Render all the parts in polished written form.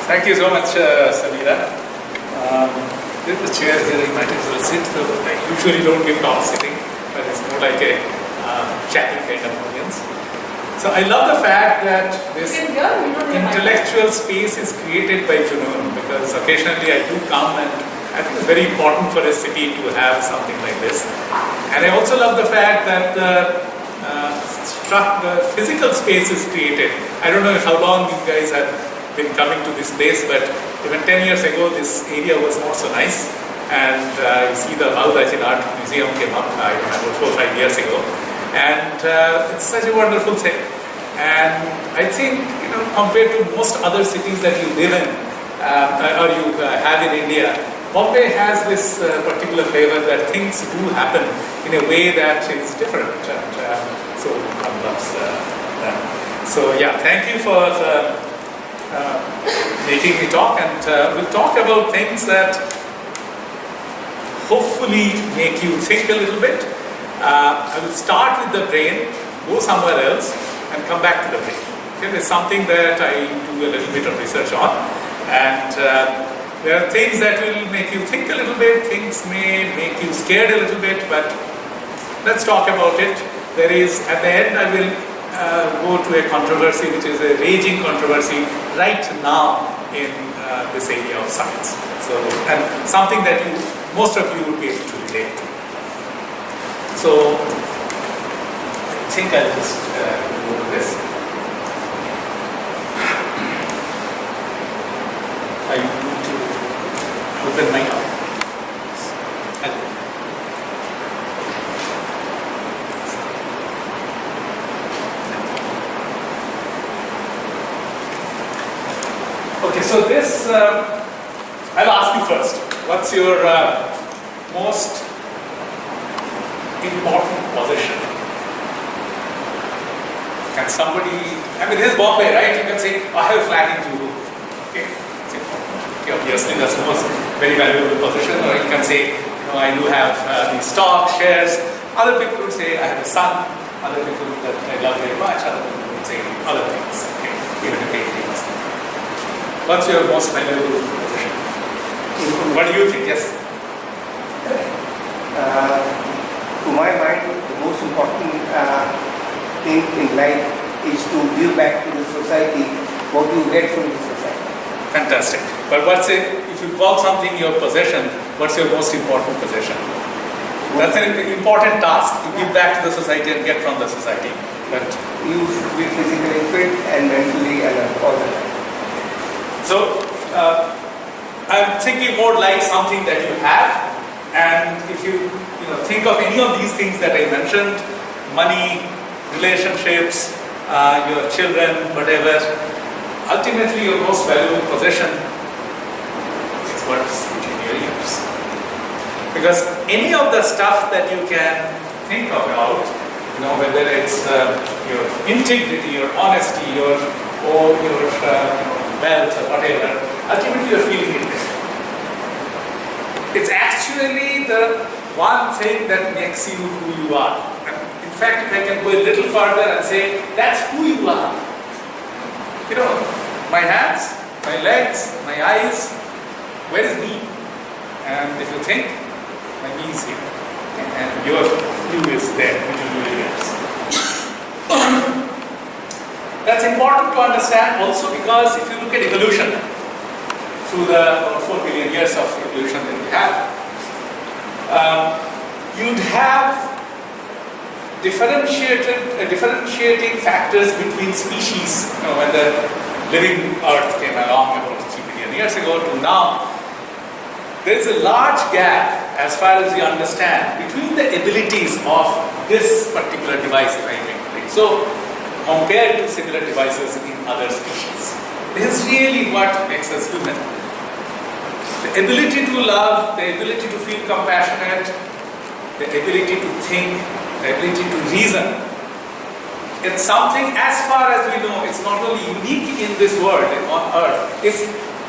Thank you so much, Samira. There's a chair here, you might as well sit. So I usually don't give talks sitting, but it's more like a chatting kind of audience. So I love the fact that this intellectual space is created by Junoon, because occasionally I do come, and I think it's very important for a city to have something like this. And I also love the fact that the physical space is created. I don't know how long you guys have been coming to this place, but even 10 years ago this area was not so nice. And you see the Mahudajin Art Museum came up, I remember 4 or 5 years ago. And it's such a wonderful thing. And I think, compared to most other cities that you live in, or you have in India, Bombay has this particular flavor that things do happen in a way that is different. And so one loves that. So yeah, thank you for making me talk, and we'll talk about things that hopefully make you think a little bit. I will start with the brain, go somewhere else, and come back to the brain. Okay, there's something that I do a little bit of research on, and there are things that will make you think a little bit, things may make you scared a little bit, but let's talk about it. There is, at the end, I will go to a controversy, which is a raging controversy right now in this area of science. So, and something that most of you would be able to relate to. So, I think I'll just go to this. I need to open my eyes. Okay, so this, I'll ask you first. What's your most important possession? Can somebody, this is Bombay, right? You can say, I have a flat in Juhu. Okay, obviously that's the most very valuable possession. Or you can say, I do have these stocks, shares. Other people would say, I have a son. Other people that I love very much. Other people would say other things. Okay, even a painting. What's your most valuable possession? What do you think? Yes? To my mind, the most important thing in life is to give back to the society what you get from the society. Fantastic. But if you call something your possession, what's your most important possession? That's an important task, to give back to the society and get from the society. But you should be physically fit and mentally alert all the time. So, I'm thinking more like something that you have, and if you think of any of these things that I mentioned, money, relationships, your children, whatever, ultimately your most valuable possession is what's in your ears. Because any of the stuff that you can think about, whether it's your integrity, your honesty, your wealth or whatever, ultimately you're feeling it. It's actually the one thing that makes you who you are. In fact, if I can go a little further and say, that's who you are. My hands, my legs, my eyes, where is me? And if you think, my knee is here. And your you is there, between your ears. That's important to understand also, because if you look at evolution, through the 4 billion years of evolution that we have, you'd have differentiating factors between species. When the living Earth came along about 3 billion years ago to now, there's a large gap as far as we understand between the abilities of this particular device, if I may put it so, compared to similar devices in other species. This is really what makes us human. The ability to love, the ability to feel compassionate, the ability to think, the ability to reason. It's something, as far as we know, it's not only unique in this world, on Earth, it's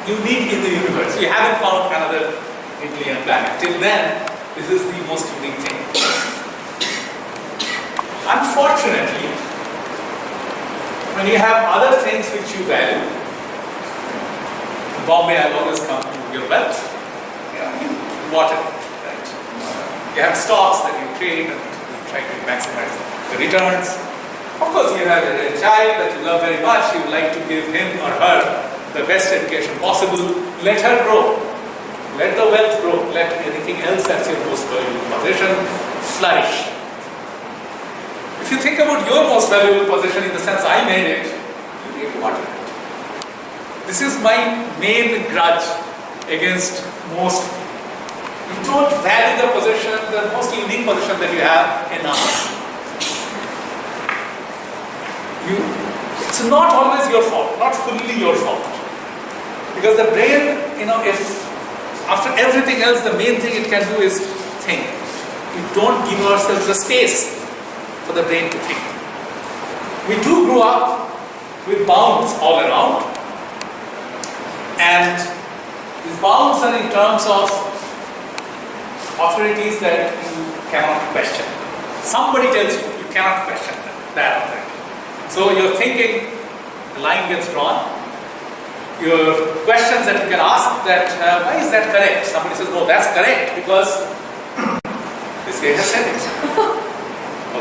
unique in the universe. We haven't found another alien planet. Till then, this is the most unique thing. Unfortunately, when you have other things which you value, In Bombay, I'll always come to your wealth. You water it, right? You have stocks that you trade and you try to maximize the returns. Of course, you have a child that you love very much. You would like to give him or her the best education possible. Let her grow. Let the wealth grow. Let anything else that's your most valuable possession flourish. If you think about your most valuable possession in the sense I made it, you need to water it. This is my main grudge against most. You don't value the possession, the most unique possession that you have enough. It's not always your fault, not fully your fault. Because the brain, if after everything else, the main thing it can do is think. We don't give ourselves the space for the brain to think. We do grow up with bounds all around, and these bounds are in terms of authorities that you cannot question. Somebody tells you, you cannot question that authority. So you're thinking, the line gets drawn. Your questions that you can ask that, why is that correct? Somebody says, no, that's correct because this guy has said it.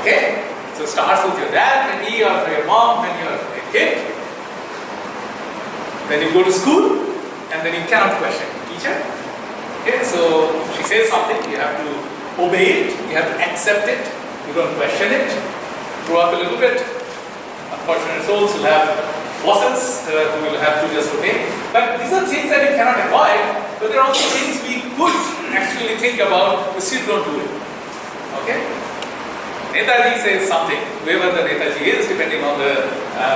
Okay? So it starts with your dad maybe or your mom when you're a kid. Then you go to school and then you cannot question the teacher. Okay? So she says something, you have to obey it, you have to accept it, you don't question it. Grow up a little bit. Unfortunate souls will have bosses who will have to just obey. But these are things that you cannot avoid, but there are also things we could actually think about, we still don't do it. Okay? Netaji says something, whoever the Netaji is, depending on the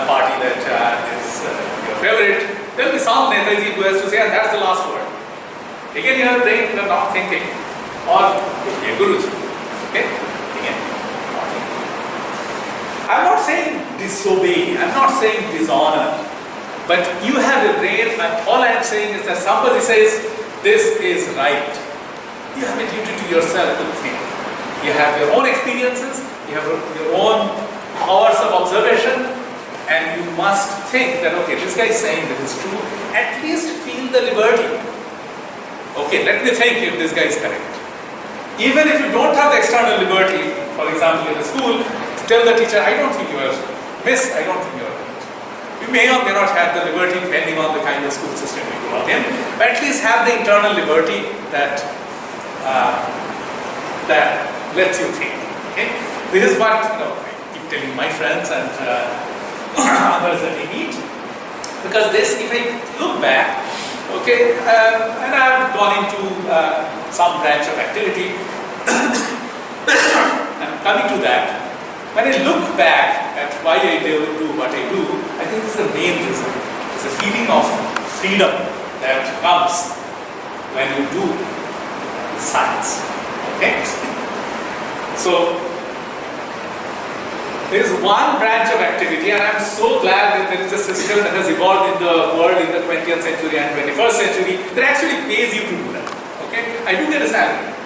party that is your favorite, there will be some Netaji who has to say, and that's the last word. Again, your brain, you are not thinking. Or, a Guruji. Okay? Again. I'm not saying disobey, I'm not saying dishonor, but you have a brain, and all I'm saying is that somebody says, this is right. You have a duty to yourself to think. You have your own experiences, you have your own hours of observation, and you must think that, okay, this guy is saying that is true, at least feel the liberty. Okay, let me think if this guy is correct. Even if you don't have the external liberty, for example, in the school, tell the teacher, I don't think you are, miss, I don't think you are right. You may or may not have the liberty depending on the kind of school system you grew up in, but at least have the internal liberty that that lets you think. Okay? This is what I keep telling my friends and others that we meet. Because this, if I look back, okay, and I've gone into some branch of activity, and coming to that, when I look back at why I do what I do, I think this is the main reason. It's a feeling of freedom that comes when you do science. Okay? So, there is one branch of activity, and I'm so glad that there is a system that has evolved in the world in the 20th century and 21st century that actually pays you to do that. Okay? I do get a salary.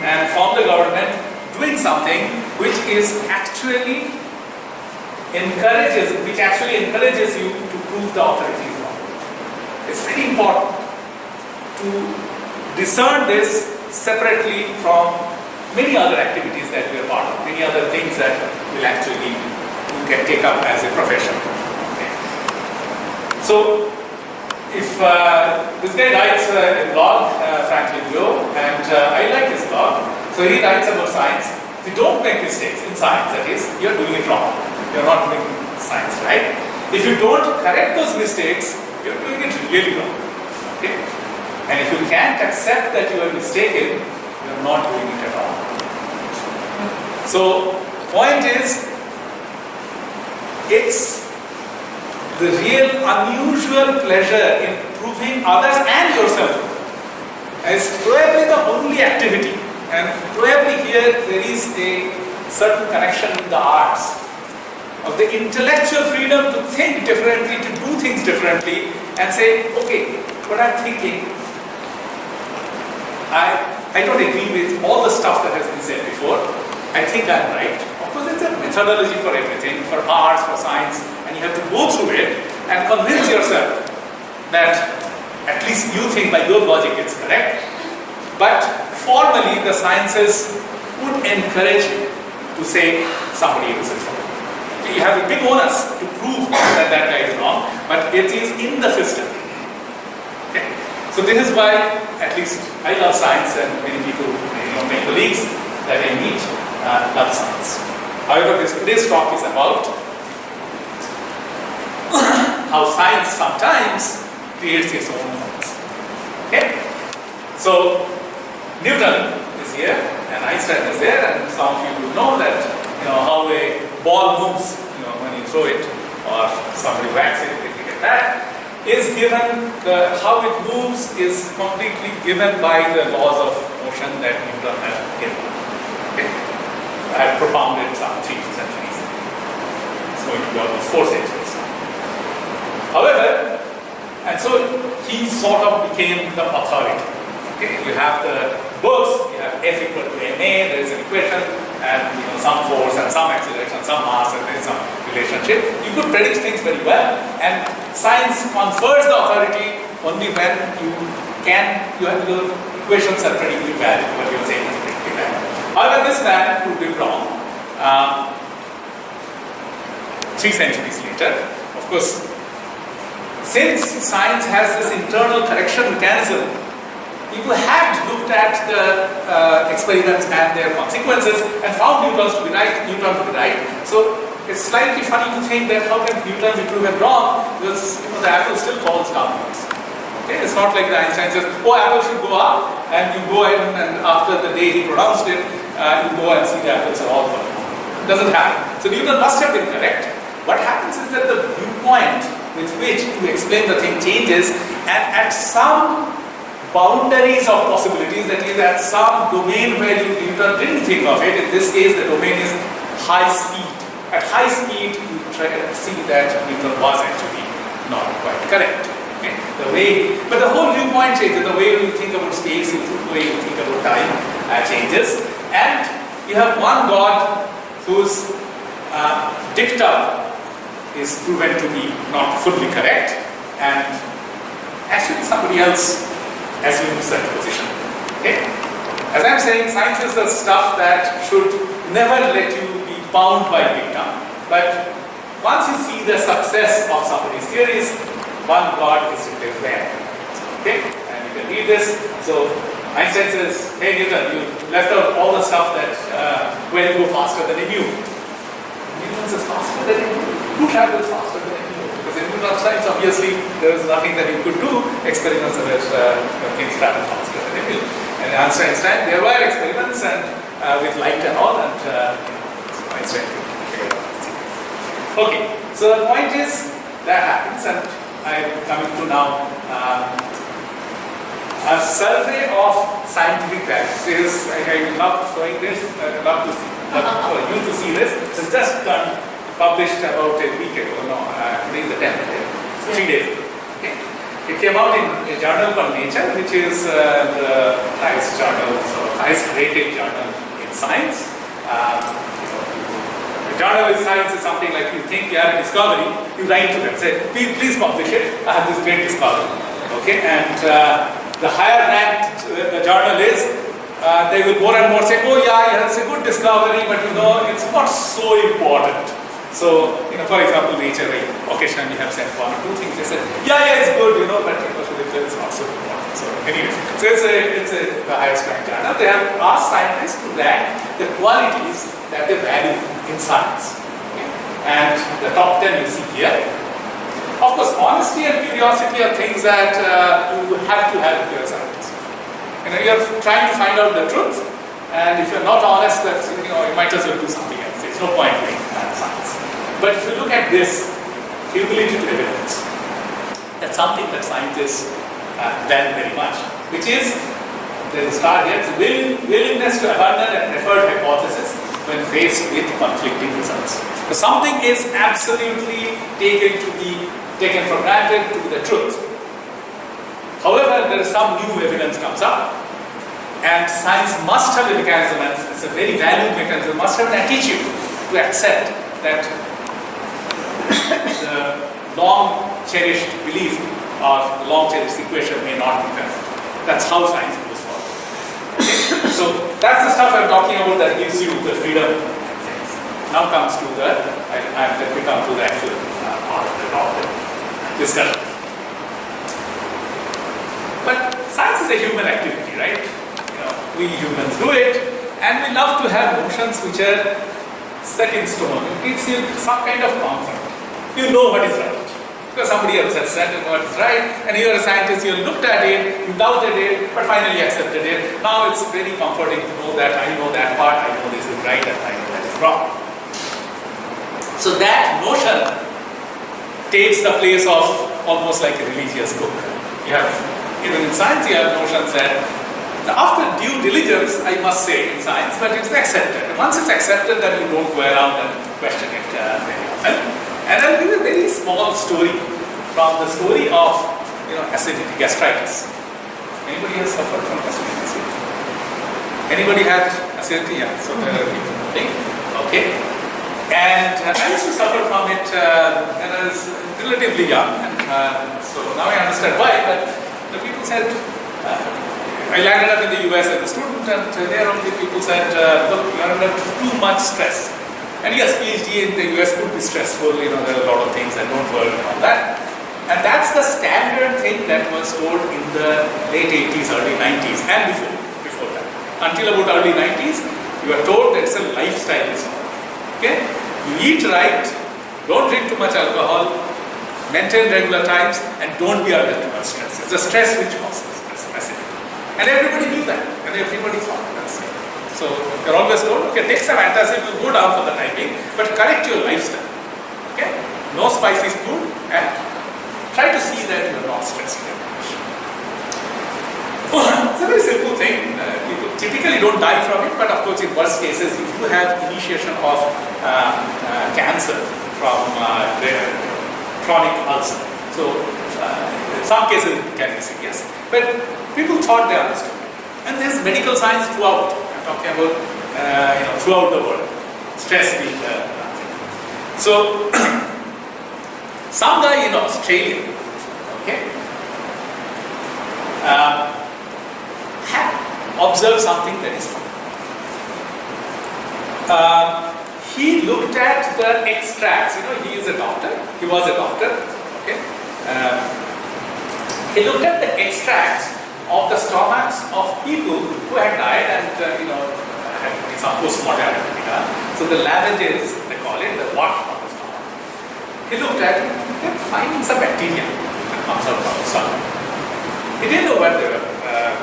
And from the government, doing something which actually encourages you to prove the authority is wrong. It's very important to discern this separately from many other activities that we are part of, many other things that will actually you can take up as a profession. Okay. So, if this guy writes a blog, Franklin Lowe, and I like his blog. So he writes about science. If you don't make mistakes in science, that is, you're doing it wrong. You're not doing science right. If you don't correct those mistakes, you're doing it really wrong. Okay? And if you can't accept that you are mistaken, you're not doing it at all. So, point is, it's the real unusual pleasure in proving others and yourself. It's probably the only activity. And probably here there is a certain connection with the arts, of the intellectual freedom to think differently, to do things differently, and say, okay, what I'm thinking, I don't agree with all the stuff that has been said before. I think I'm right. Of course, it's a methodology for everything, for arts, for science, and you have to go through it and convince yourself that at least you think by your logic it's correct. But formally, the sciences would encourage you to say somebody else is wrong. You have a big onus to prove that that guy is wrong, but it is in the system. Okay? So this is why, at least I love science, and many people, my colleagues that I meet love science. However, today's talk is about how science sometimes creates its own norms. Okay? So Newton is here, and Einstein is there, and some of you will know that how a ball moves, when you throw it, or somebody whacks it, they get that. Is given how it moves is completely given by the laws of motion that Newton has given. Okay? I have propounded some 3 centuries. It's going to be almost 4 centuries now. However, and so he sort of became the authority. Okay? You have the books, you have F equal to ma, there is an equation, and some force and some acceleration, some mass, and there is some relationship. You could predict things very well, and science confers the authority only when your equations are predictably valid, what you are saying is predictably valid. However, this man proved it wrong 3 centuries later. Of course, since science has this internal correction mechanism, people had looked at the experiments and their consequences and found Newton to be right. So it's slightly funny to think that how can Newton be proven wrong, because the apple still falls downwards. Okay? It's not like the Einstein says, oh, apple should go up, and you go in and after the day he pronounced it, you go and see the apples are all falling. It doesn't happen. So Newton must have been correct. What happens is that the viewpoint with which you explain the thing changes, and at some boundaries of possibilities, that is at some domain where Newton didn't think of it. In this case, the domain is high speed. At high speed, you try to see that Newton was actually not quite correct. Okay? But the whole viewpoint changes. The way you think about space, the way you think about time changes. And you have one God whose dicta is proven to be not fully correct, and actually somebody else assumes that position. Okay? As I'm saying, science is the stuff that should never let you be bound by dicta. But once you see the success of somebody's theories, one God is declared there. Okay? And you can read this. So Einstein says, hey Newton, you left out all the stuff that when you go faster than a mu. Newton says faster than a mu. Who travels faster than a mu? Because in Newton's times, obviously, there was nothing that you could do. Experiments in which things travel faster than a mu. And Einstein's time, there were experiments and with light and all, and Einstein figured out. Okay, so the point is that happens, and I'm coming to now a survey of scientific values. I love showing this. I love to see, for you to see this. It's just published about a week ago. No, today is the 10th day. 3 days ago. Okay. It came out in a journal called Nature, which is the highest journal, so highest rated journal in science. The journal in science is something like you think you have a discovery, you write to them, say, please publish it, I have this great discovery. Okay, and the higher ranked the journal is, they will more and more say, oh yeah, it's a good discovery, but it's not so important. So, for example, Nature, occasionally have sent 1 or 2 things, they said, yeah, it's good, but it's not so important. So anyway, so it's the highest ranked journal. They have asked scientists to rank the qualities that they value in science. Okay? And the top 10 you see here. Of course, honesty and curiosity are things that you have to have if you're a scientist. You're trying to find out the truth, and if you're not honest, that you might as well do something else. There's no point doing science. But if you look at this, humility to evidence, that's something that scientists value very much, which is, there's a star here, it's willingness to abandon a preferred hypothesis when faced with conflicting results. So something is absolutely taken for granted to be the truth. However, there is some new evidence comes up, and science must have a mechanism, and it's a very valued mechanism, must have an attitude to accept that the long cherished belief or the long Cheresh equation may not be correct. That's how science goes forward. Okay? So that's the stuff I'm talking about that gives you the freedom and things. Now comes to the, let me come to the actual part of the topic discussion. But science is a human activity, right? We humans do it, and we love to have notions which are set in stone. It gives you some kind of comfort. You know what is right. Because somebody else has said what is right, and you're a scientist, you looked at it, you doubted it, but finally accepted it. Now it's very comforting to know that I know that part, I know this is right, and I know that is wrong. So that notion takes the place of almost like a religious book. You have, even in science, you have notions that after due diligence, I must say in science, but it's accepted. And once it's accepted, then you don't go around and question it very often. And I'll give you a very small story from the story of acidity, gastritis. Anybody has suffered from acidity? Anybody had acidity? Yeah, so there are people. Okay. And I used to suffer from it when I was relatively young. And so now I understand why, but the people said, I landed up in the US as a student, and there only people said, look, you are under too much stress. And yes, PhD in the US could be stressful, there are a lot of things that don't work and all that. And that's the standard thing that was told in the late 80s, early 90s, and before that. Until about early 90s, you are told that it's a lifestyle disorder. Okay? You eat right, don't drink too much alcohol, maintain regular times, and don't be under too much stress. It's the stress which causes acidity. And everybody knew that, and everybody thought that's it. So you're always told, okay, take some antacid, you go down for the time being, but correct your lifestyle. Okay? No spicy food, and try to see that you're not stressed very much. It's a very simple thing. People typically don't die from it, but of course, in worst cases, you do have initiation of cancer from chronic ulcer. So, in some cases, it can be serious. But people thought they understood. And there's medical science throughout. I'm talking about throughout the world. Stress being the thing. So, some guy in Australia, okay, had observed something that is funny. He looked at the extracts. He is a doctor. He was a doctor. Okay. He looked at the extracts of the stomachs of people who had died and had some post-mortality done. So the lavages, they call it, the wash of the stomach. He looked at it, he kept finding some bacteria that comes out from the stomach. He didn't know what they were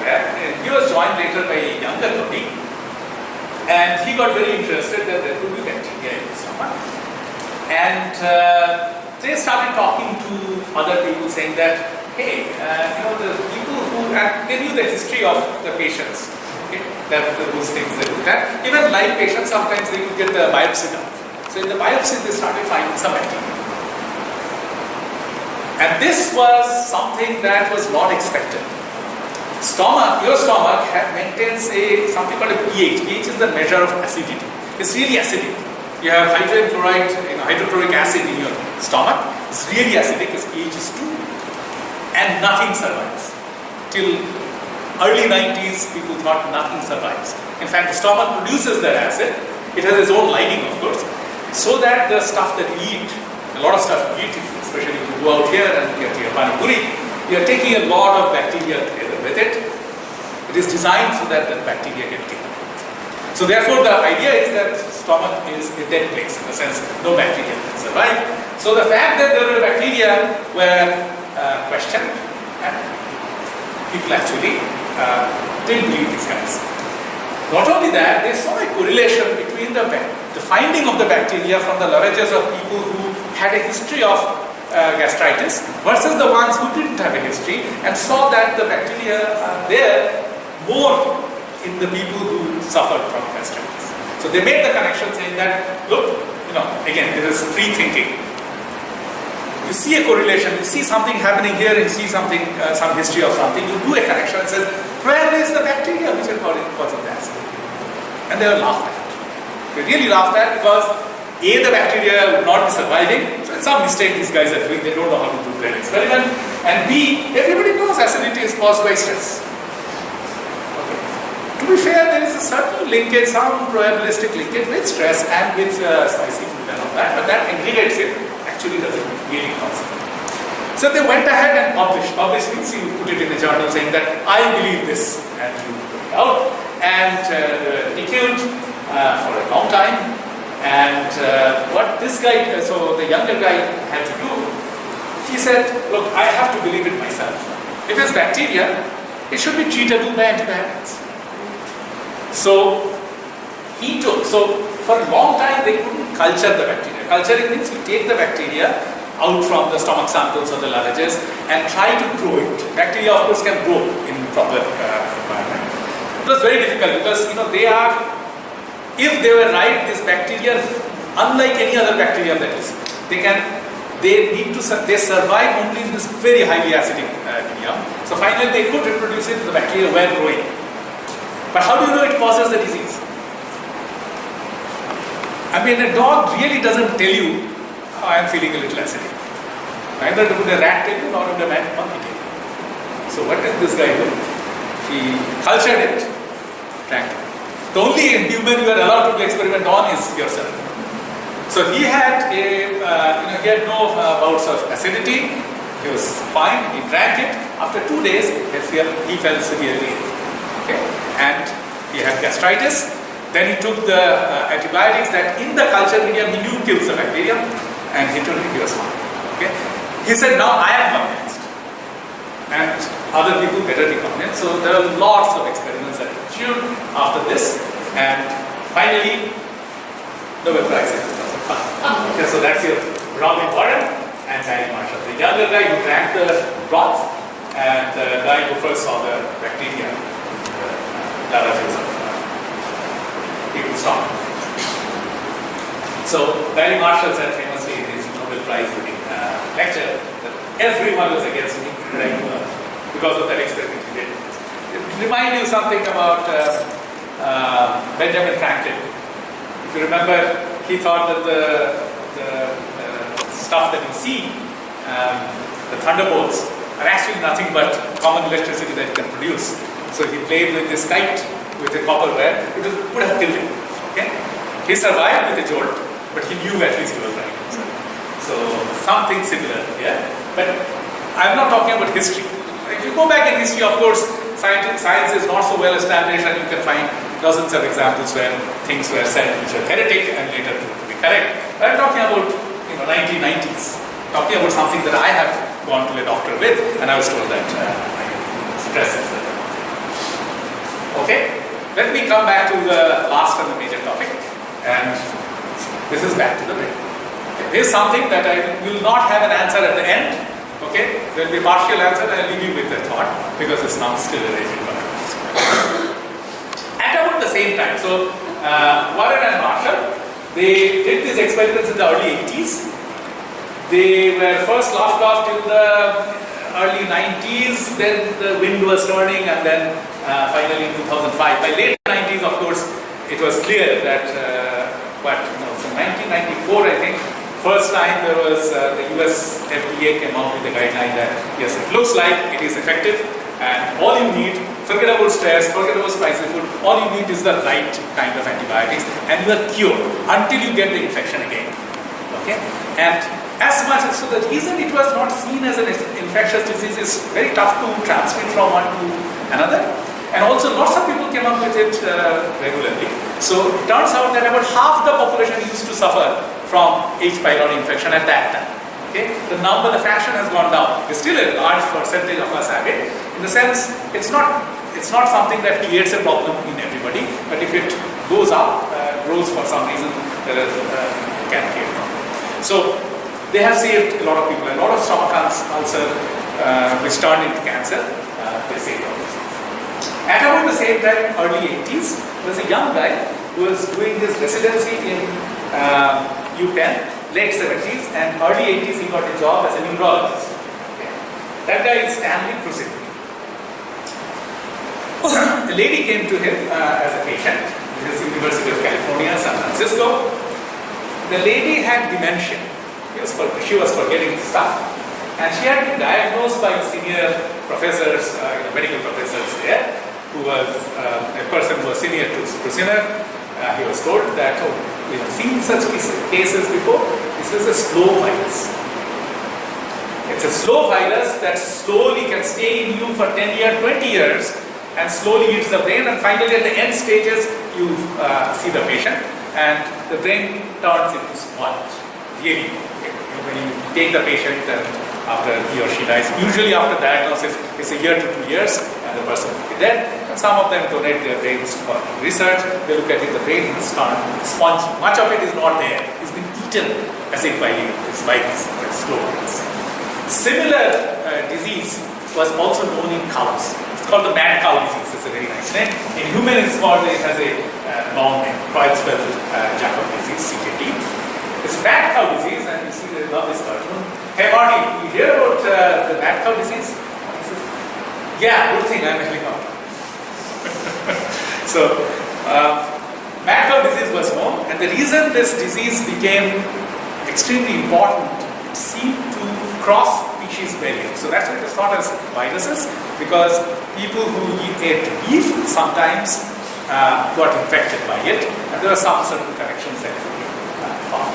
there. He was joined later by a younger colleague, and he got very interested that there could be bacteria in the stomach. And they started talking to other people saying that, hey, the people who, and they knew the history of the patients, okay, those things they looked at. Even live patients, sometimes they could get the biopsy done. So in the biopsy, they started finding some bacteria. And this was something that was not expected. Your stomach maintains something called a pH. pH is the measure of acidity. It's really acidic. You have hydrochloric acid in your stomach. It's really acidic. Its pH is 2. And nothing survives. Till early 90s, people thought nothing survives. In fact, the stomach produces that acid. It has its own lining, of course. So that the stuff that we eat, a lot of stuff we eat, especially if you go out here and get your pani puri, you are taking a lot of bacteria together with it. It is designed so that the bacteria get killed. So therefore, the idea is that stomach is a dead place, in the sense no bacteria can survive. So the fact that there were bacteria were questioned, and people actually didn't believe these guys. Not only that, they saw a correlation between the finding of the bacteria from the lavages of people who had a history of gastritis versus the ones who didn't have a history, and saw that the bacteria are there more in the people who suffered from gastritis. So they made the connection saying that, look, again, this is free thinking. You see a correlation, you see something happening here, you see something, some history of something, you do a connection and says, where is the bacteria which are causing the acid? And they were laughed at. They really laughed at because A, the bacteria would not be surviving. So it's some mistake these guys are doing, they don't know how to do their experiment. And B, everybody knows acidity is caused by stress. Okay. To be fair, there is a certain linkage, some probabilistic linkage with stress and with spicy food and all that, but that aggregates it, actually doesn't really cause it. So they went ahead and published. Published means you put it in a journal saying that I believe this, and you put it out. And ridiculed for a long time. And what this guy, so the younger guy had to do, he said, look, I have to believe it myself. If it's bacteria, it should be treatable by antibiotics. So he took, so for a long time they couldn't culture the bacteria. Culturing means you take the bacteria out from the stomach samples or the lavages and try to grow it. Bacteria, of course, can grow in proper environment. It was very difficult because, they are, if they were right, this bacteria, unlike any other bacteria that is, they survive only in this very highly acidic medium. So finally they could reproduce it, the bacteria were growing. But how do you know it causes the disease? I mean, a dog really doesn't tell you, I am feeling a little acidic. Neither would a rat tell you, nor would a monkey tell you. So what did this guy do? He cultured it, drank it. The only human you are allowed to do experiment on is yourself. So he had he had no bouts of acidity. He was fine. He drank it. After 2 days, he felt severely ill. Okay, and he had gastritis. Then he took the antibiotics that in the culture medium he knew kills the bacteria, and he told him he was fine. Okay, he said, now I am convinced, and other people better be convinced. So there are lots of experiments that were done after this, and finally, Nobel Prize in 2005. Okay, so that's your Robin Warren and Barry Marshall. The younger guy who drank the broth, and the guy who first saw the bacteria in the lavages of people's stomach. So Barry Marshall said famously in his Nobel Prize winning lecture that everyone was against me because of that experiment he did. It reminds you something about Benjamin Franklin. If you remember, he thought that the stuff that you see, the thunderbolts, are actually nothing but common electricity that you can produce. So he played with this kite with a copper wire. It would have killed him. Okay? He survived with a jolt, but he knew at least he was right. So something similar, yeah. But I'm not talking about history. If you go back in history, of course, science is not so well established, and you can find dozens of examples where things were said which are heretic and later proved to be correct. But I'm talking about 1990s, talking about something that I have gone to a doctor with, and I was told that stress is the okay. Let me come back to the last and the major topic, and this is back to the brain. Okay. This is something that I will not have an answer at the end. Okay, there will be a partial answer, and I'll leave you with a thought because it's now still a raging controversy. At about the same time, so Warren and Marshall, they did these experiments in the early 80s. They were first laughed off till the early 90s, then the wind was turning, and then finally in 2005. By late 90s, of course, it was clear that, from 1994, I think, first time there was the US FDA came out with a guideline that, yes, it looks like it is effective, and all you need, forget about stress, forget about spicy food, all you need is the right kind of antibiotics, and you are cured until you get the infection again. Okay? And as much as, so the reason it was not seen as an infectious disease is very tough to transmit from one to another. And also lots of people came up with it regularly. So it turns out that about half the population used to suffer from H. pylori infection at that time. Okay? The number, the fraction has gone down. It's still a large percentage of us have it. In the sense, it's not something that creates a problem in everybody, but if it goes up, grows for some reason, it can create a problem. So they have saved a lot of people. A lot of stomach ulcer which turned into cancer, they saved all this. At about the same time, early 80s, there was a young guy who was doing his residency in UPenn, late 70s, and early 80s he got a job as a neurologist. Okay. That guy is Stanley Prusick. A lady came to him as a patient in the University of California, San Francisco. The lady had dementia. She was forgetting stuff, and she had been diagnosed by senior professors, medical professors there, who was a person who was senior to Spruciner. He was told that, oh, we have seen such cases before. This is a slow virus. It's a slow virus that slowly can stay in you for 10 years, 20 years, and slowly eats the brain, and finally at the end stages, you see the patient, and the brain turns into sponge. Really, when you take the patient and after he or she dies, usually after diagnosis, it's a year to 2 years, and the person will be dead. And some of them donate their brains for research. They look at it, the brain is spongy. Much of it is not there. It's been eaten as if by this virus, slow virus. Similar disease was also known in cows. It's called the mad cow disease. It's a very nice name. In human, it has a long name, Creutzfeldt-Jakob disease, CJD. It's mad cow disease, and you see they love this cartoon. Hey Marty, you hear about the mad cow disease? Yeah, good thing I'm a helicopter. So, mad cow disease was known, and the reason this disease became extremely important, it seemed to cross species barriers. So that's why it is thought as viruses, because people who ate beef sometimes got infected by it, and there are some certain connections that could be found.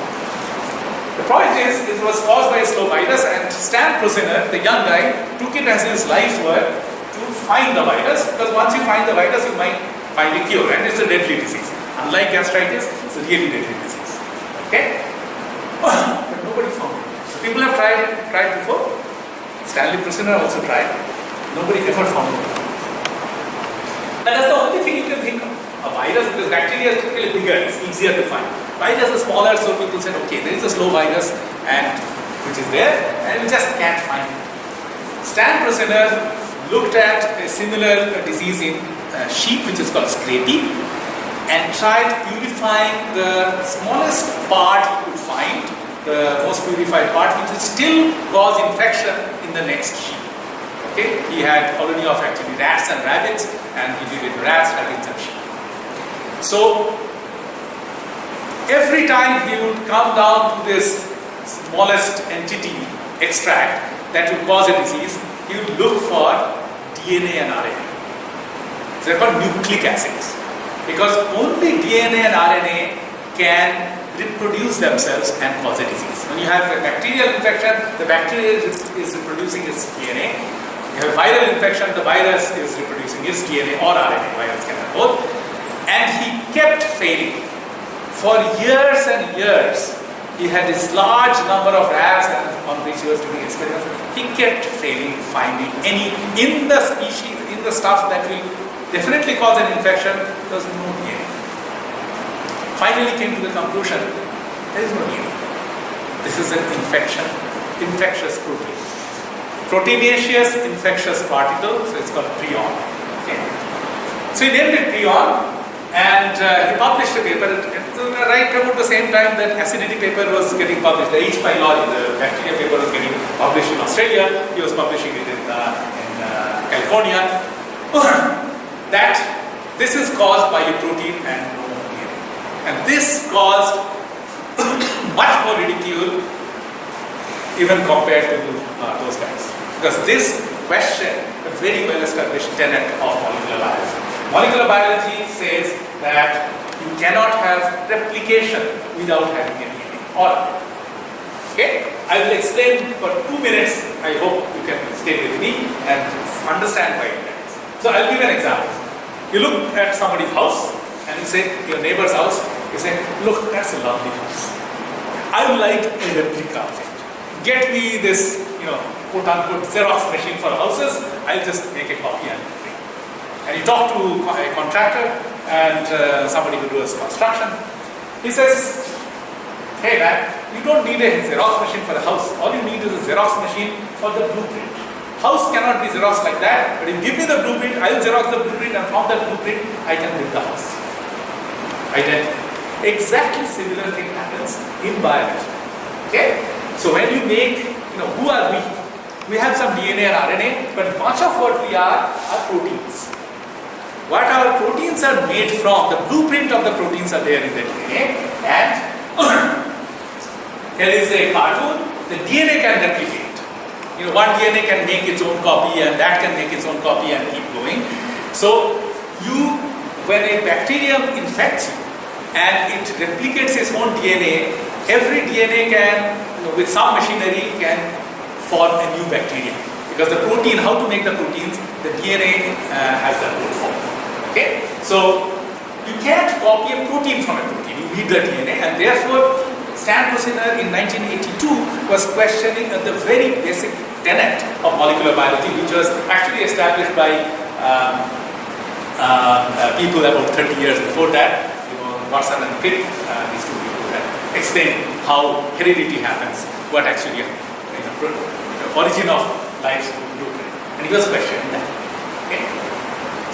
The point is, it was caused by a slow virus, and Stan Prusiner, the young guy, took it as his life's work to find the virus, because once you find the virus, you might find a cure, and it's a deadly disease. Unlike gastritis, it's a really deadly disease. Okay? But nobody found it. So people have tried before. Stanley Prusiner also tried. Nobody ever found it. And that's the only thing you can think of. A virus, because bacteria is typically bigger, it's easier to find. Virus is smaller, so people said, okay, there is a slow virus, and which is there, and we just can't find it. Stan Prusiner looked at a similar disease in sheep, which is called scrapie, and tried purifying the smallest part he could find, the most purified part, which will still cause infection in the next sheep. Okay, he had colony of actually rats and rabbits, and he did it rats, rabbits, and sheep. So every time he would come down to this smallest entity extract that would cause a disease, he would look for DNA and RNA. So they're called nucleic acids, because only DNA and RNA can reproduce themselves and cause a disease. When you have a bacterial infection, the bacteria is reproducing its DNA. You have a viral infection, the virus is reproducing its DNA or RNA. Virus can have both. And he kept failing. For years and years, he had this large number of rats on which he was doing experiments. He kept failing finding any in the species, in the stuff that will definitely cause an infection. There was no DNA. Finally came to the conclusion, there is no DNA. This is an infectious protein. Proteinaceous infectious particle, so it's called prion. Okay. So he named it prion, and he published a paper right about the same time that acidity paper was getting published. The H. pylori, the bacteria paper, was getting published in Australia. He was publishing it in California. That this is caused by a protein and no DNA. And this caused much more ridicule even compared to those guys. Because this questioned a very well established tenet of molecular biology. Molecular biology says that you cannot have replication without having a DNA. Okay? I will explain for 2 minutes. I hope you can stay with me and understand why it happens. So I'll give an example. You look at somebody's house and you say, your neighbor's house, you say, look, that's a lovely house. I would like a replica of it. Get me this, quote unquote Xerox machine for houses. I'll just make a copy and bring. And you talk to a contractor and somebody who does construction. He says, hey man, you don't need a Xerox machine for the house. All you need is a Xerox machine for the blueprint. House cannot be Xerox like that, but if you give me the blueprint, I'll Xerox the blueprint, and from that blueprint, I can build the house. Identical. Exactly similar thing happens in biology. Okay? So when you make, who are we? We have some DNA and RNA, but much of what we are proteins. What our proteins are made from, the blueprint of the proteins are there in the DNA, and here is a cartoon, the DNA can replicate. one DNA can make its own copy, and that can make its own copy and keep going. So when a bacterium infects you and it replicates its own DNA, every DNA can, with some machinery, can form a new bacterium. Because the protein, how to make the proteins, the DNA has that code form. Okay? So you can't copy a protein from a protein. You need the DNA, and therefore Stan Kushner in 1982 was questioning the very basic tenet of molecular biology, which was actually established by people about 30 years before that. Watson and Crick, these two people that explain how heredity happens, what actually the origin of life's blueprint. And he was questioning that. Okay?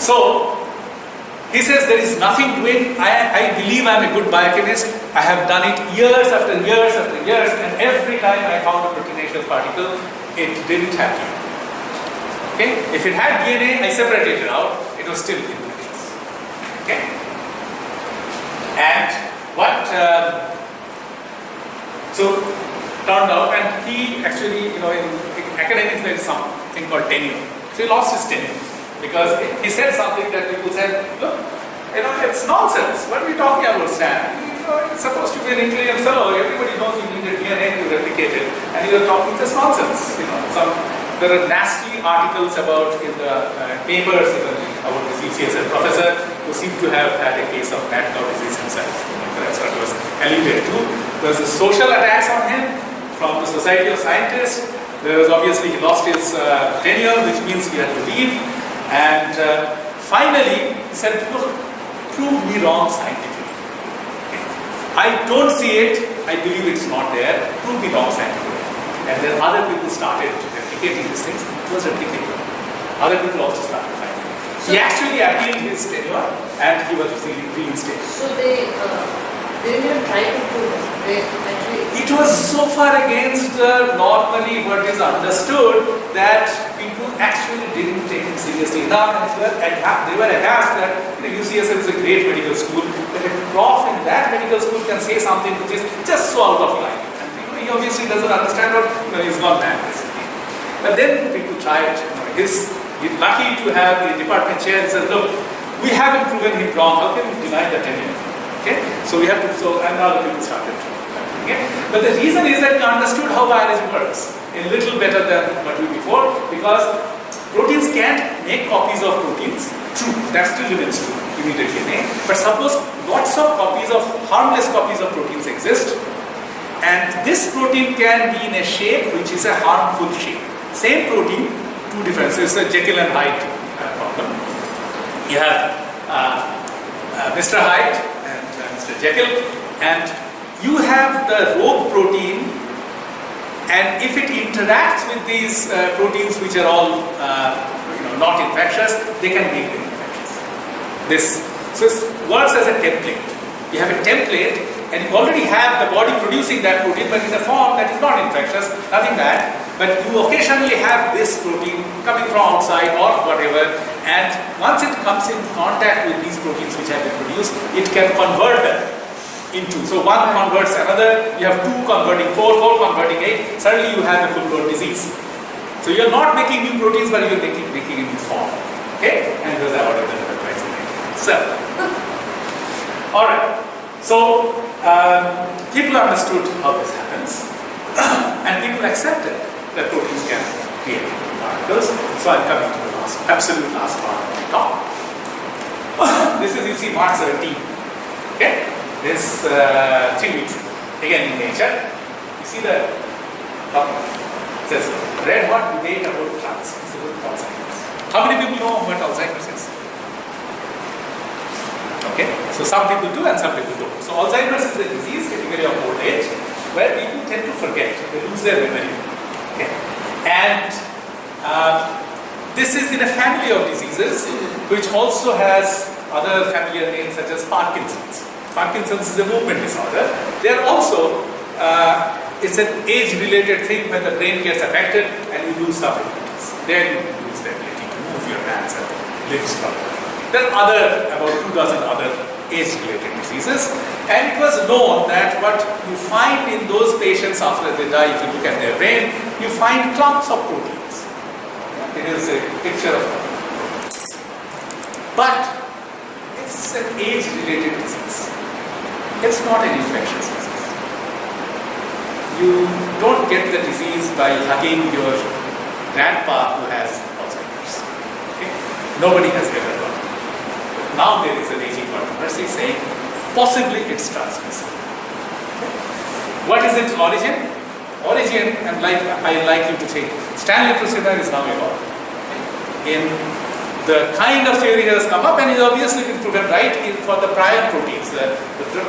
So he says there is nothing to it. I believe I'm a good biochemist. I have done it years after years after years, and every time I found a proteinaceous particle, it didn't have DNA. Okay? If it had DNA, I separated it out. It was still infectious. Okay? And what so turned out, and he actually, in academics there is something called tenure. So he lost his tenure because he said something that people said, look, it's nonsense. What are we talking about, Stan? It's supposed to be an intelligent fellow. Everybody knows you need a DNA to replicate it, and you're talking just nonsense. There are nasty articles about in the papers about this UCSF professor who seemed to have had a case of mad cow disease himself. That's what was alluded to. There was a social attacks on him from the Society of Scientists. There was obviously he lost his tenure, which means he had to leave. And finally, he said, look, prove me wrong scientifically. Okay. I don't see it. I believe it's not there. Prove me wrong scientifically. And then other people started replicating these things. It was replicated. Other people also started finding it. So he actually appealed his tenure and he was reinstated. So they didn't even try to prove it. They actually... It was so far against normally what is understood that people actually didn't take it seriously enough, and they were aghast that UCSF is a great medical school, that a prof in that medical school can say something which is just so out of line. He obviously doesn't understand what, he's not mad basically. But then people tried, he's lucky to have a department chair and says, look, we haven't proven him wrong, how can we deny the tenure? Okay? So we have to, and now the people started. Okay? But the reason is that we understood how biology works a little better than what we before, because proteins can't make copies of proteins. True, that still remains true, you need a DNA. But suppose lots of copies of, harmless copies of proteins exist, and this protein can be in a shape which is a harmful shape. Same protein, two different. So it's a Jekyll and Hyde problem. You have Mr. Hyde and Mr. Jekyll, and you have the rogue protein, and if it interacts with these proteins which are all not infectious, they can make them infectious. So it works as a template. You have a template, and you already have the body producing that protein, but in a form that is not infectious, nothing bad. But you occasionally have this protein coming from outside or whatever, and once it comes in contact with these proteins which have been produced, it can convert them into. So one converts another, you have 2 converting 4, 4 converting 8, suddenly you have a full-blown disease. So you're not making new proteins, but you're making a new form. Okay? And those are ordered the price of it. So, alright. So, people understood how this happens, and people accepted that proteins can create particles. So I'm coming to the absolute last part of my talk. This is, you see, March 17. Okay? This 3 weeks, again in Nature. You see the top? It says, red hot debate about transmissible Alzheimer's. How many people know what Alzheimer's is? Okay, so some people do and some people don't. So Alzheimer's is a disease typically of old age where people tend to forget, they lose their memory. Okay, and this is in a family of diseases which also has other familiar names such as Parkinson's. Parkinson's is a movement disorder. They are also, it's an age-related thing when the brain gets affected and you lose some abilities. Then you lose the ability to move your hands and limbs properly. There are about 2 dozen other age-related diseases. And it was known that what you find in those patients after they die, if you look at their brain, you find clumps of proteins. It is a picture of proteins. But it's an age-related disease. It's not an infectious disease. You don't get the disease by hugging your grandpa who has Alzheimer's. Okay? Nobody has ever done it. Now there is an aging controversy saying possibly it's transmissible. Okay? What is its origin? Origin, and I like you to think, Stanley Prusiner is now evolved. Okay? In the kind of theory that has come up, and is obviously been proven right for the prior proteins, the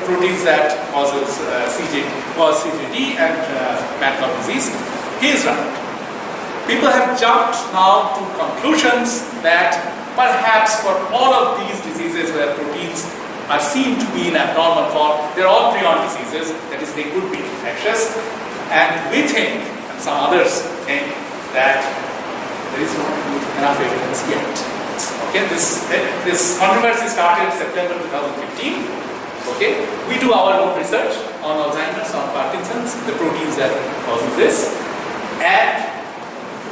proteins that cause CJD and mad cow disease. He is right. People have jumped now to conclusions that perhaps for all of these diseases where proteins are seen to be in abnormal form, they're all prion diseases, that is, they could be infectious. And we think, and some others think, that there is not enough evidence yet. Okay, this controversy started September 2015. Okay, we do our own research on Alzheimer's, on Parkinson's, the proteins that cause this, and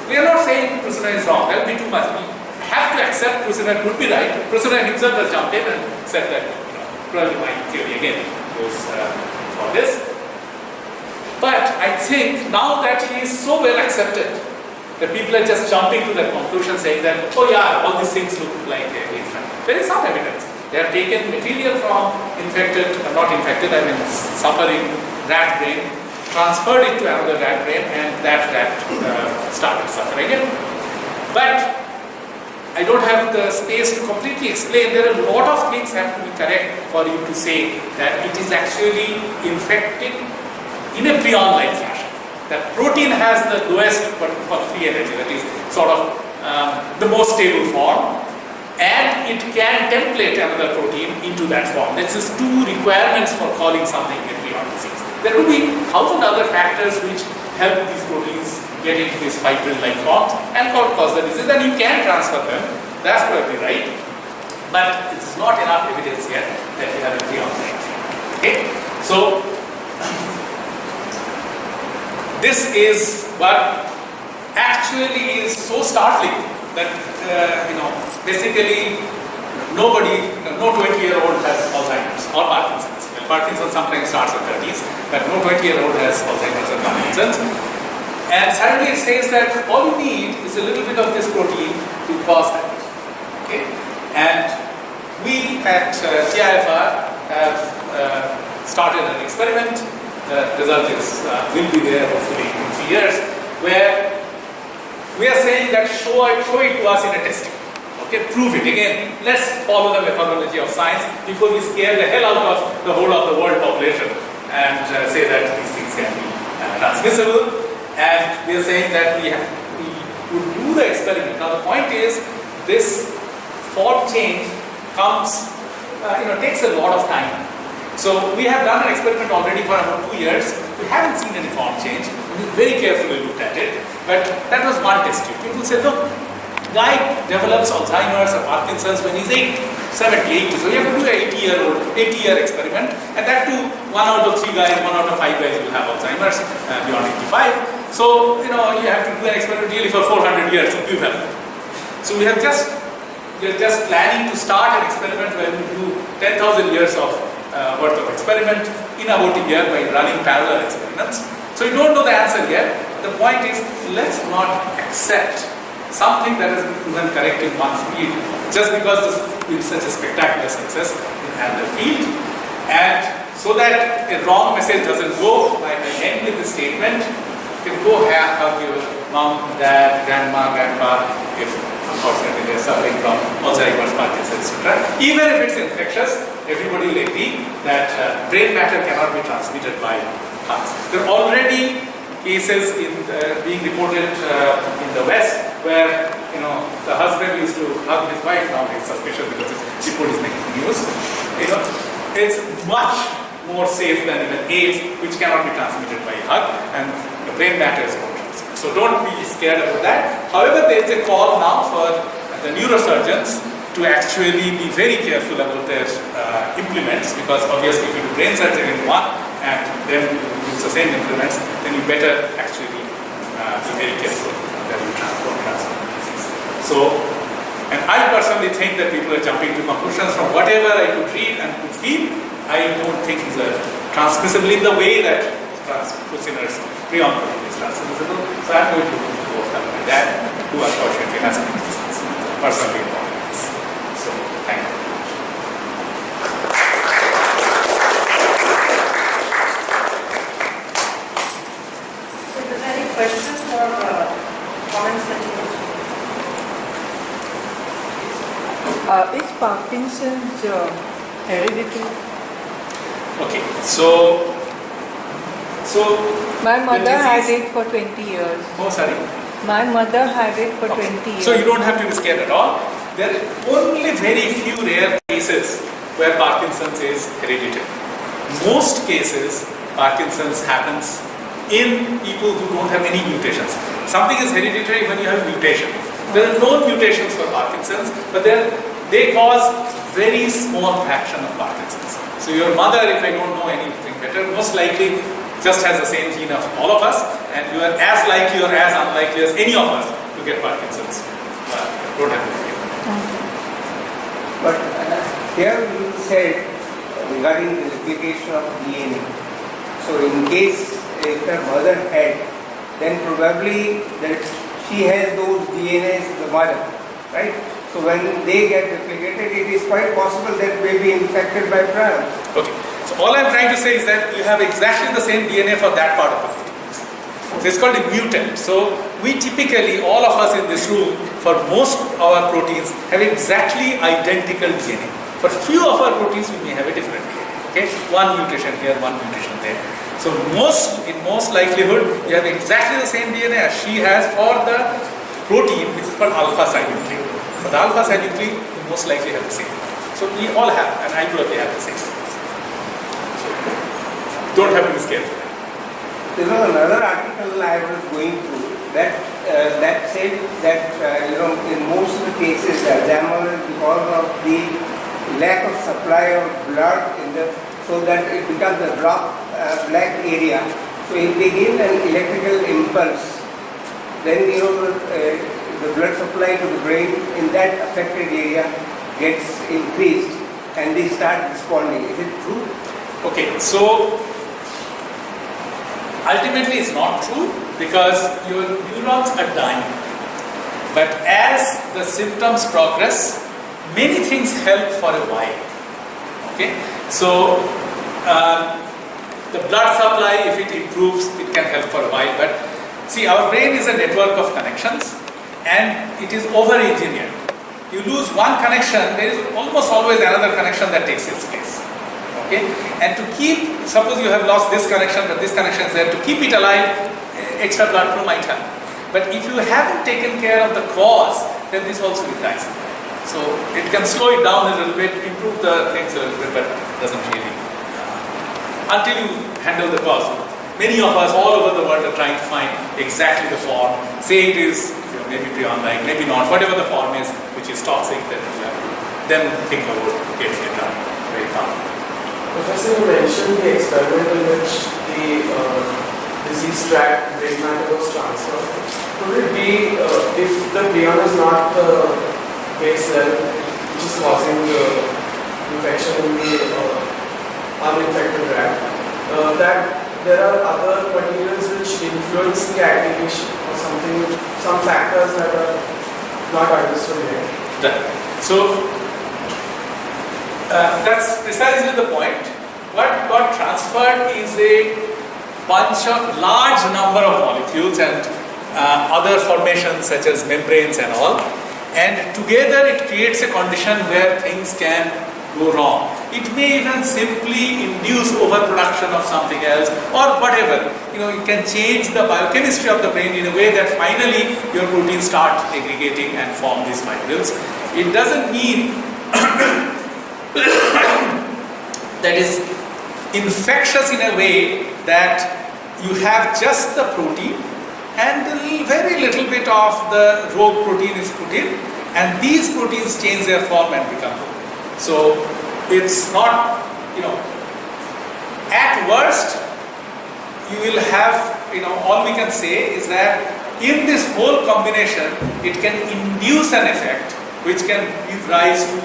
we are not saying Prusiner is wrong. That will be too much. We have to accept Prusiner could be right. Prusiner himself has jumped in and said that, probably my theory again goes for this. But I think now that he is so well accepted, the people are just jumping to that conclusion saying that, oh yeah, all these things look like he's right. There is some evidence. They have taken material from suffering rat brain, transferred it to another rat brain, and that rat started suffering it. But I don't have the space to completely explain. There are a lot of things have to be correct for you to say that it is actually infected in a prion-like fashion. That protein has the lowest for free energy, that is sort of the most stable form, and it can template another protein into that form. This is two requirements for calling something a prion disease. There will be 1,000 other factors which help these proteins get into these fibril-like forms and cause the disease, and you can transfer them. That's probably right, but it's not enough evidence yet that you have a prion-like thing. Okay, so this is what actually is so startling that basically nobody, no 20-year-old has Alzheimer's or Parkinson's. Well, Parkinson's sometimes starts at 30s, but no 20-year-old has Alzheimer's or Parkinson's. And suddenly it says that all you need is a little bit of this protein to cause that. Okay, and we at CIFR have started an experiment. The result will be there hopefully in 3 years, where we are saying that show it to us in a testing. Okay, prove it. Again, let's follow the methodology of science before we scare the hell out of the whole of the world population and say that these things can be transmissible. And we are saying that we would do the experiment. Now the point is, this form change comes, takes a lot of time. So we have done an experiment already for about 2 years. We haven't seen any form change. We very carefully looked at it. But that was one test tube. People said, look, guy develops Alzheimer's or Parkinson's when he's 70, 80. So you have to do an 80-year experiment. And that too, 1 out of 3 guys, 1 out of 5 guys will have Alzheimer's beyond 85. So, you have to do an experiment really for 400 years to give them. So we are just planning to start an experiment where we do 10,000 years of worth of experiment in about a year by running parallel experiments. So you don't know the answer yet. The point is, let's not accept something that has been proven correct in one field just because this is such a spectacular success in another field. And so that a wrong message doesn't go, I end with the statement: you can go hug your mom, dad, grandma, grandpa if unfortunately they're suffering from Alzheimer's, Parkinson's, etc. Even if it's infectious, everybody will agree that brain matter cannot be transmitted by hugs. There are already cases being reported in the West where the husband used to hug his wife. Now he's suspicious because his report is making news. It's much more safe than even AIDS, which cannot be transmitted by a hug, and the brain matter is more transmitted. So don't be scared about that. However, there is a call now for the neurosurgeons to actually be very careful about their implements, because obviously if you do brain surgery in one and then use the same implements, then you better actually be very careful that you transport disease. So, and I personally think that people are jumping to conclusions from whatever I could read and could feel. I don't think these are transmissible in the way that Fusinner's prion protein is transmissible. So I'm going to go with my dad, who unfortunately has been personally involved. So, thank you. So, is there any questions or comments that you want? Is Parkinson's hereditary? Okay, so My the mother had disease- it for 20 years. Oh, sorry. My mother had it for Okay. 20 years. So you don't have to be scared at all. There are only very few rare cases where Parkinson's is hereditary. Most cases, Parkinson's happens in people who don't have any mutations. Something is hereditary when you have a mutation. There are no mutations for Parkinson's, but they cause very small fraction of Parkinson's. So your mother, if I don't know anything better, most likely just has the same gene of all of us, and you are as likely or as unlikely as any of us to get Parkinson's. Don't have to fear. But here you said regarding the replication of DNA. So in case if her mother had, then probably that she has those DNAs, the mother, right? So when they get replicated, it is quite possible that may be infected by prions. Okay. So all I'm trying to say is that you have exactly the same DNA for that part of the protein. So it's called a mutant. So we typically, all of us in this room, for most of our proteins, have exactly identical DNA. For few of our proteins, we may have a different DNA. Okay, one mutation here, one mutation there. So in most likelihood, you have exactly the same DNA as she has for the protein, which is called alpha-synuclein. For the alpha-synuclein, you most likely have the same. So we all have, and I probably have the same. So don't have to be scared for that. There was another article I was going through that said that in most of the cases Alzheimer's is because of the lack of supply of blood so that it becomes a black area. So if they give an electrical impulse, then the blood supply to the brain in that affected area gets increased and they start responding. Is it true? Okay, so ultimately it's not true because your neurons are dying. But as the symptoms progress, many things help for a while. Okay, so the blood supply, if it improves, it can help for a while. But see, our brain is a network of connections and it is over-engineered. You lose one connection, there is almost always another connection that takes its place. Okay? And to keep, suppose you have lost this connection, but this connection is there, to keep it alive, extra blood flow might help. But if you haven't taken care of the cause, then this also will die. So it can slow it down a little bit, improve the things a little bit, but doesn't really. Until you handle the cause. Many of us all over the world are trying to find exactly the form. Say it is maybe prion-like, maybe not, whatever the form is, which is toxic, then you have to then think about getting it done very fast. Professor, you mentioned the experiment in which the disease tract brain matter was transferred. Could it be if the prion is not the base cell which is causing the infection in the uninfected rat, that there are other materials which influence the activation or some factors that are not understood yet? Done. So that's precisely the point. What got transferred is a large number of molecules and other formations such as membranes and all, and together it creates a condition where things can go wrong. It may even simply induce overproduction of something else or whatever. You can change the biochemistry of the brain in a way that finally your proteins start aggregating and form these fibrils. It doesn't mean that is infectious in a way that you have just the protein and very little bit of the rogue protein is put in, and these proteins change their form and become bone. So it's not, at worst, you will have, all we can say is that in this whole combination, it can induce an effect which can give rise to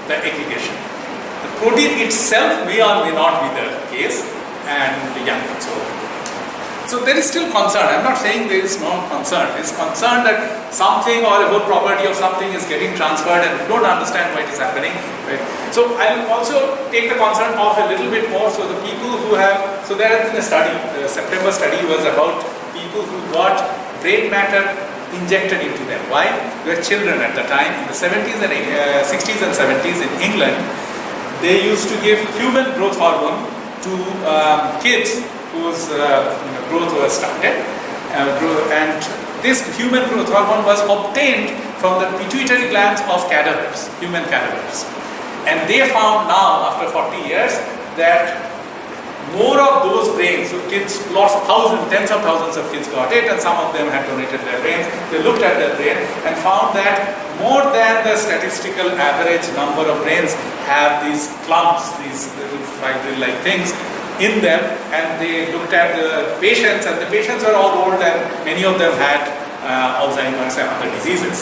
the aggregation. The protein itself may or may not be the case, and so there is still concern. I'm not saying there is no concern. There is concern that something or a whole property of something is getting transferred and we don't understand why it is happening. Right? So I'll also take the concern off a little bit more. So the people who have, so there has been a study, the September study was about people who got brain matter injected into them. Why? They were children at the time, in the 70s and 60s and 70s in England. They used to give human growth hormone to kids whose growth was stunted, and this human growth hormone was obtained from the pituitary glands of cadavers, human cadavers. And they found now, after 40 years, that more of those brains, so kids, tens of thousands of kids got it, and some of them had donated their brains. They looked at their brain and found that more than the statistical average number of brains have these clumps, these little fibril-like things in them, and they looked at the patients, and the patients were all old, and many of them had Alzheimer's and other diseases.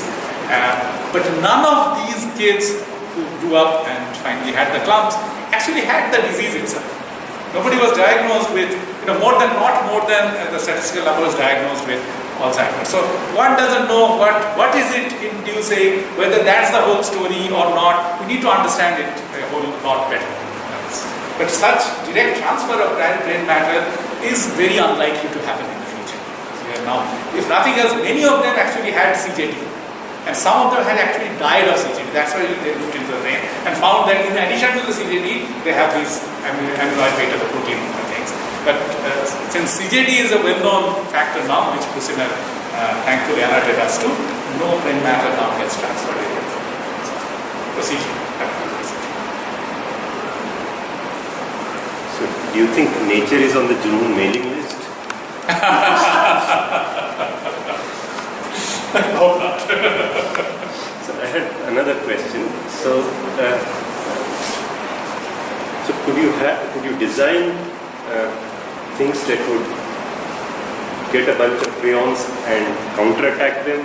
But none of these kids who grew up and finally had the clumps actually had the disease itself. Nobody was diagnosed with, not more than the statistical number was diagnosed with Alzheimer's. So one doesn't know what is it inducing, whether that's the whole story or not. We need to understand it a whole lot better. But such direct transfer of brain matter is very unlikely to happen in the future. Now, if nothing else, many of them actually had CJD, and some of them had actually died of CJD. That's why they looked into the brain and found that in addition to the CJD, they have these amyloid beta, the protein things. But since CJD is a well-known factor now, which Kusina thankfully alerted us to, no brain matter now gets transferred in procedure. So, do you think nature is on the Junoon mailing list? Hope not. So I had another question. So could you design things that would get a bunch of prions and counterattack them?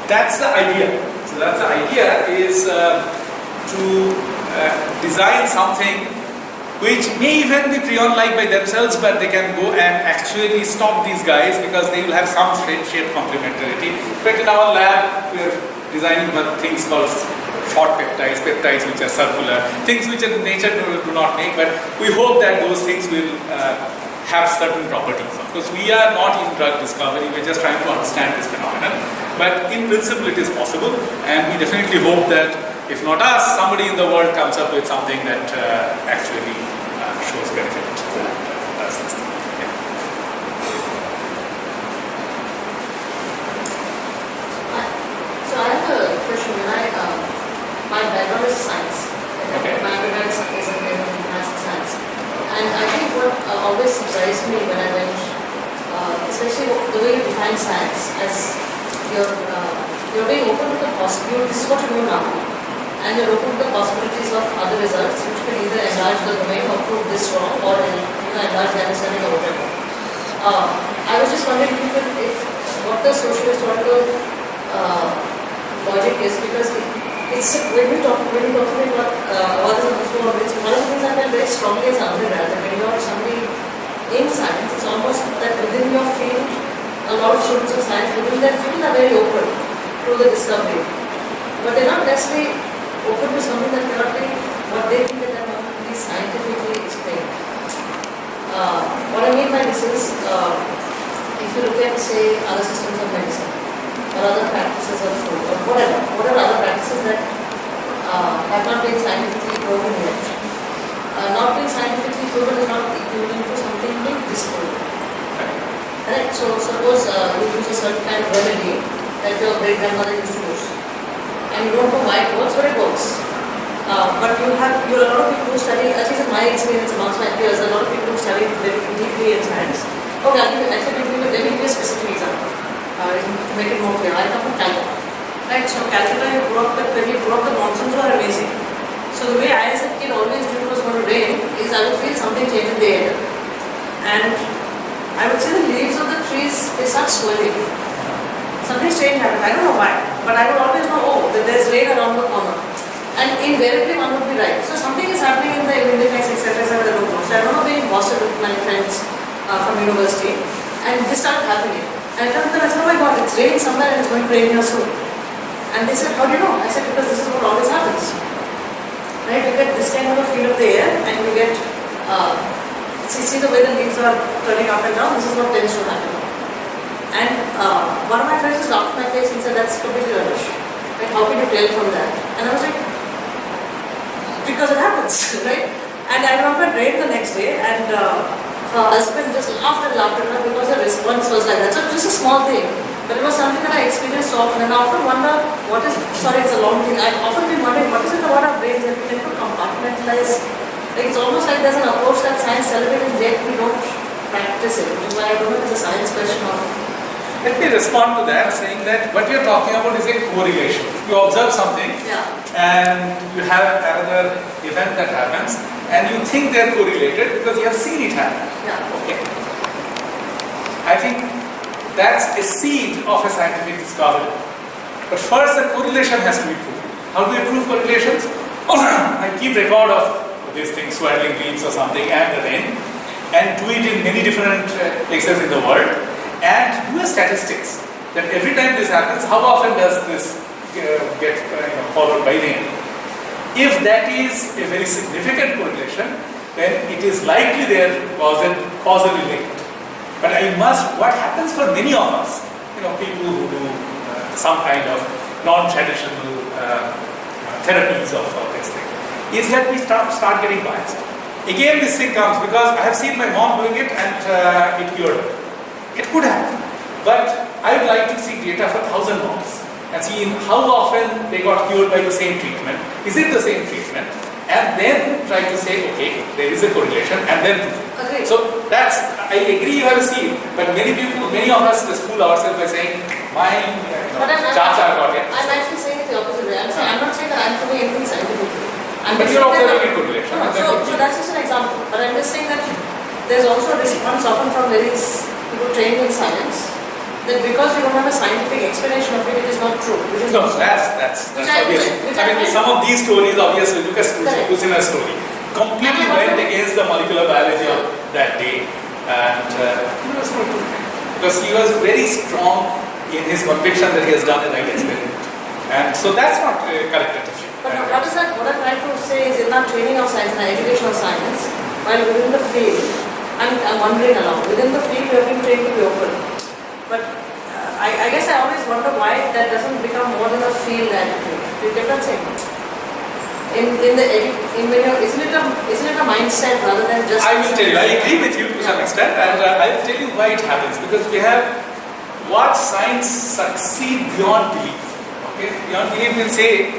That's the idea. So that's the idea is to design something which may even be prion-like by themselves, but they can go and actually stop these guys because they will have some shape complementarity. In fact, in our lab, we are designing things called short peptides which are circular, things which in nature do not make, but we hope that those things will have certain properties. Of course, we are not in drug discovery, we're just trying to understand this phenomenon, but in principle it is possible, and we definitely hope that if not us, somebody in the world comes up with something that actually shows benefit that does this thing. Yeah. So I have a question. My background is science. Okay. My background is in maths and science. And I think what always surprised me when I went, especially the way you define science as you're being open to the possibilities, this is what you know now. And you're open to the possibilities of other results, which can either enlarge the domain or prove this wrong, or enlarge the understanding of whatever. I was just wondering if what the socio-historical logic is, because it's when we talk about all this before, it's one of the things I felt very strongly as an undergrad, that when you are somebody in science, it's almost that within your field, a lot of students of science within their field are very open to the discovery, but they're not necessarily open to something that cannot be what they think that cannot be scientifically explained. What I mean by this is, if you look at, say, other systems of medicine or other practices of food or whatever other practices that have not been scientifically proven yet. Not being scientifically proven is not equivalent to something being disproven. Correct? So suppose you use a certain kind of remedy that your great grandmother used to use. And you don't know why it works, but it works. But you have a lot of people who study, at least in my experience amongst my peers, a lot of people who study very deeply in science. Okay, let me give you a specific example to make it more clear. I come from Calcutta. Right, so Calcutta, you grew up with, when you grew up, the monsoons were amazing. So the way I as a kid always knew it was going to rain is I would feel something change in the air. And I would see the leaves of the trees, they start swelling. Something strange happens, I don't know why, but I would always know, oh, that there's rain around the corner. And invariably one would be right. So something is happening in the Windifax, etc. I don't know. So I remember being in Boston with my friends from university, and this started happening. And I told them, I said, oh my God, it's raining somewhere and it's going to rain here soon. And they said, how do you know? I said, because this is what always happens. Right? You get this kind of a feel of the air and you get, see the way the leaves are turning up and down, this is what tends to happen. And one of my friends just laughed in my face and said, that's completely rubbish. Right? How can you tell from that? And I was like, because it happens, right? And I remember it rained the next day and her husband just laughed at her because her response was like that. So just a small thing. But it was something that I experienced often, and I often wonder what is, sorry, it's a long thing, I've often been wondering what is it about our brains that we tend to compartmentalize. Like it's almost like there's an approach that science celebrates and yet we don't practice it, which is why I don't know if it's a science question or not. Let me respond to that saying that what you're talking about is a correlation. You observe something and you have another event that happens and you think they're correlated because you have seen it happen. Okay. I think that's a seed of a scientific discovery. But first the correlation has to be proven. How do you prove correlations? I keep record of these things, swirling leaves or something and the rain, and do it in many different places in the world, and do a statistics that every time this happens, how often does this get followed by rain? If that is a very significant correlation, then it is likely they are causally linked. But what happens for many of us, people who do some kind of non-traditional therapies of this thing, is that we start getting biased. Again, this thing comes because I have seen my mom doing it and it cured her. It could happen. But I would like to see data for 1,000 moms and see how often they got cured by the same treatment. Is it the same treatment? And then try to say, okay, there is a correlation, and then Okay. So I agree you have a seed, but many of us fool ourselves by saying, my cha-cha got it. I'm actually saying it the opposite way. I'm not saying that I'm doing anything scientifically. But you're observing correlation. So that's just an example. But I'm just saying that there's also a response often from people trained in science that because you don't have a scientific explanation of it, it is not true. No, that's obvious. Some of these stories, obviously, look at Kusina's story. Completely went against the molecular biology of that day. And he was not doing it. Because he was very strong in his conviction that he has done the right experiment. And so that's not correct attitude. But what I'm trying to say is in our training of science and education of science, while within the field, I'm wandering along. Within the field, we have been trained to be open. But I guess I always wonder why that doesn't become more than a field attitude. You get what I'm saying? Isn't it a mindset rather than just? I will tell you. I agree with you to some extent, and I will tell you why it happens. Because we have what science succeed beyond belief. Okay, beyond belief will say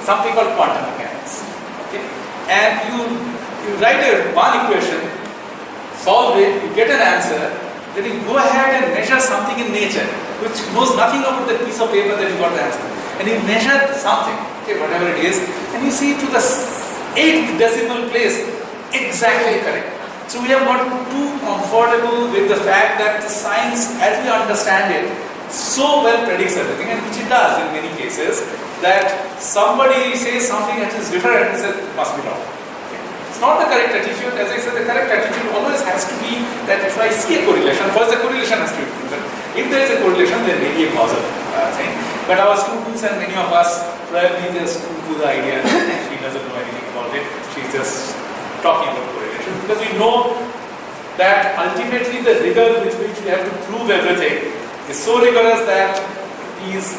something called quantum mechanics. Okay, and you write one equation, solve it, you get an answer. Then you go ahead and measure something in nature which knows nothing about that piece of paper that you got the answer. And you measure something, okay, whatever it is, and you see to the 8th decimal place exactly correct. So we have got too comfortable with the fact that the science, as we understand it, so well predicts everything, and which it does in many cases, that somebody says something that is different and says it must be wrong. It's not the correct attitude. As I said, the correct attitude always has to be that if I see a correlation, first the correlation has to be proven. If there is a correlation, there may be a causal thing. But our students and many of us probably just do the idea that she doesn't know anything about it. She's just talking about correlation. Because we know that ultimately the rigor with which we have to prove everything is so rigorous that these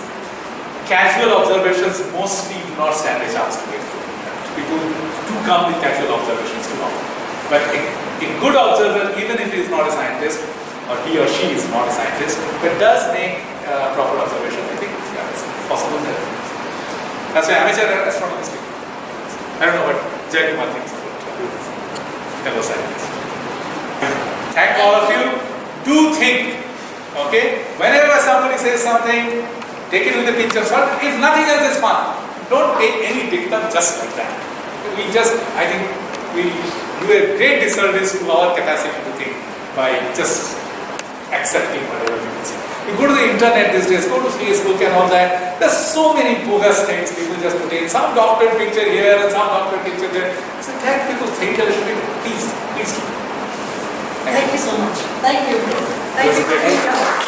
casual observations mostly do not stand a chance to get proven. People do come with casual observations too often. But a good observer, even if he is not a scientist, or he or she is not a scientist, but does make proper observation, I think it's possible there. That's why amateur astronomers do. I don't know what Jay Kumar thinks about fellow scientists. Thank all of you. Do think, okay? Whenever somebody says something, take it with a pinch of salt. If nothing else is fun, don't take any dictum just like that. I think we do a great disservice to our capacity to think by just accepting whatever people say. You go to the internet these days, go to Facebook and all that, there's so many bogus things people just put in, some doctor picture here and some doctor picture there. So let people think a little bit, please. Thank you so much. Thank you. Thank you.